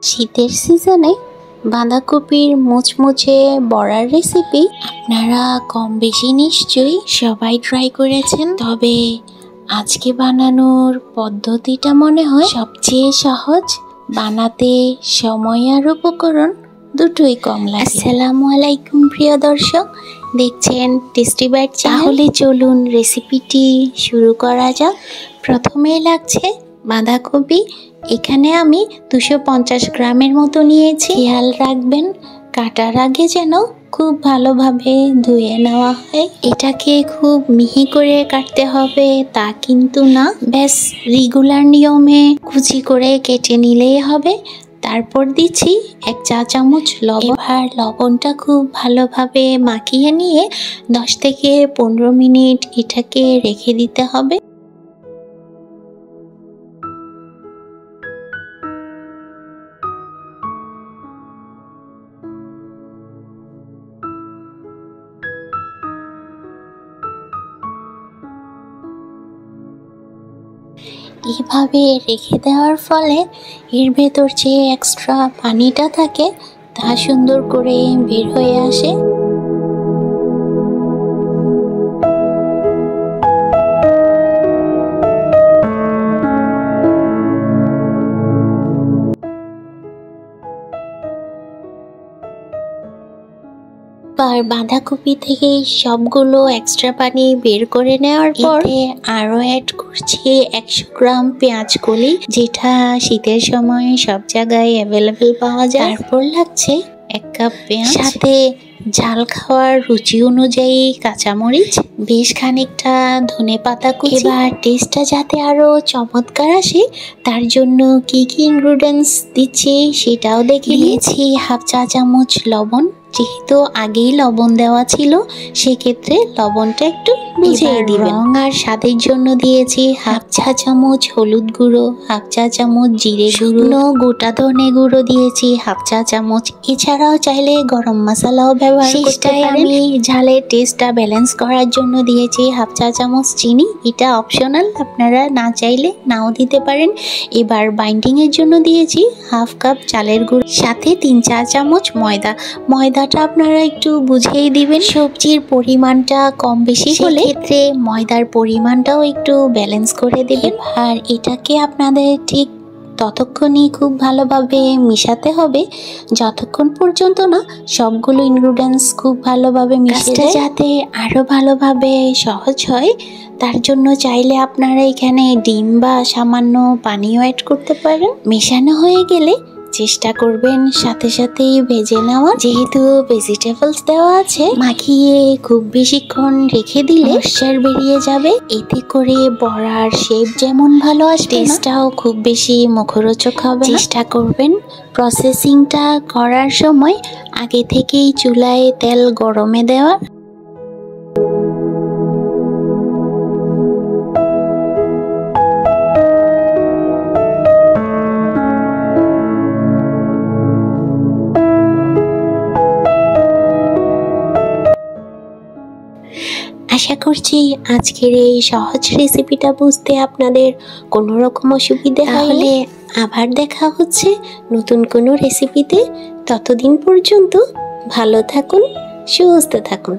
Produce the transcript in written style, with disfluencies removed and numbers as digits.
শীতের সিজনে বাঁধাকপির মুচমুচে বড়ার রেসিপি আপনারা কম বেশি নিশ্চয়ই সবাই ট্রাই করেছেন। তবে আজকে বানানোর পদ্ধতিটা মনে হয় সবচেয়ে সহজ, বানাতে সময় আর উপকরণ দুটোই কম লাগে। আসসালামু আলাইকুম প্রিয় দর্শক, দেখছেন টেস্টি বাইট। তাহলে চলুন রেসিপিটি শুরু করা যাক। প্রথমেই লাগছে বাঁধাকপি। এখানে আমি 250 গ্রামের মতো নিয়েছি। খেয়াল রাখবেন কাটার আগে যেন খুব ভালোভাবে ধুয়ে নেওয়া হয়। এটাকে খুব মিহি করে কাটতে হবে তা কিন্তু না, ব্যাস রেগুলার নিয়মে কুচি করে কেটে নিলেই হবে। তারপর দিচ্ছি 1 চা চামচ লবণ। এবার লবণটা খুব ভালোভাবে মাখিয়ে নিয়ে 10 থেকে 15 মিনিট এটাকে রেখে দিতে হবে। এইভাবে রেখে দেওয়ার ফলে এর ভেতর যে এক্সট্রা পানিটা থাকে তা সুন্দর করে বের হয়ে আসে। আর বাঁধাকপি থেকে সবগুলো এক্সট্রা পানি বের করে নেওয়ার পর আরো অ্যাড করছি 100 গ্রাম পেঁয়াজ কলি, যেটা শীতের সময় সব জায়গায় অ্যাভেলেবেল পাওয়া যায়। তারপর লাগছে 1 কাপ পেঁয়াজ, সাথে ঝাল খাওয়ার রুচি অনুযায়ী কাঁচামরিচ, বেশ খানিকটা ধনেপাতা কুচি। এবার টেস্টটা যাতে আরো চমৎকার আসে তার জন্য কি কি ইনগ্রেডিয়েন্টস দিচ্ছি সেটাও দেখে নিয়েছি। 1/2 চা চামচ লবণ, যেহেতু আগেই লবণ দেওয়া ছিল সেক্ষেত্রে লবণটা একটু বুঝিয়ে দিবেন। রং আর স্বাদের জন্য দিয়েছি 1/2 চা চামচ হলুদ গুঁড়ো, 1/2 চা চামচ জিরে গুঁড়ো, গোটা ধনে গুঁড়ো দিয়েছি 1/2 চা চামচ। এছাড়াও চাইলে গরম মশলাও ব্যবহার করতে পারেন। আমি ঝালের টেস্টটা ব্যালেন্স করার জন্য দিয়েছি 1/2 চা চামচ চিনি, এটা অপশনাল, আপনারা না চাইলে নাও দিতে পারেন। এবার বাইন্ডিং এর জন্য দিয়েছি 1/2 কাপ চালের গুঁড়ো, সাথে 3 চা চামচ ময়দা। ময়দাটা আপনারা একটু বুঝেই দিবেন, সবজির পরিমাণটা কম বেশি হলে ক্ষেত্রে ময়দার পরিমাণটাও একটু ব্যালেন্স করে দেবেন। আর এটাকে আপনাদের ঠিক ততক্ষণই খুব ভালোভাবে মিশাতে হবে যতক্ষণ পর্যন্ত না সবগুলো ইনগ্রেডিয়েন্টস খুব ভালোভাবে মিশে যায়। যাতে আরো ভালোভাবে সহজ হয় তার জন্য চাইলে আপনারা এখানে ডিম বা সামান্য পানিও অ্যাড করতে পারেন। মেশানো হয়ে গেলে চেষ্টা করবেন সাথে সাথেই ভেজে নেওয়া, যেহেতু ভেজিটেবলস দেওয়া আছে। মাখিয়ে খুব বেশিক্ষণ রেখে দিলে ময়েশ্চার বেরিয়ে যাবে, এতে করে বড়ার শেপ যেমন ভালো আসবে, টেস্টটাও খুব বেশি মুখরোচক হবে। চেষ্টা করবেন প্রসেসিংটা করার সময় আগে থেকেই চুলায় তেল গরমে দেওয়া। আশা করছি আজকের এই সহজ রেসিপিটা বুঝতে আপনাদের কোনো রকম অসুবিধা হলে আবার দেখা হচ্ছে নতুন কোনো রেসিপিতে। ততদিন পর্যন্ত ভালো থাকুন, সুস্থ থাকুন।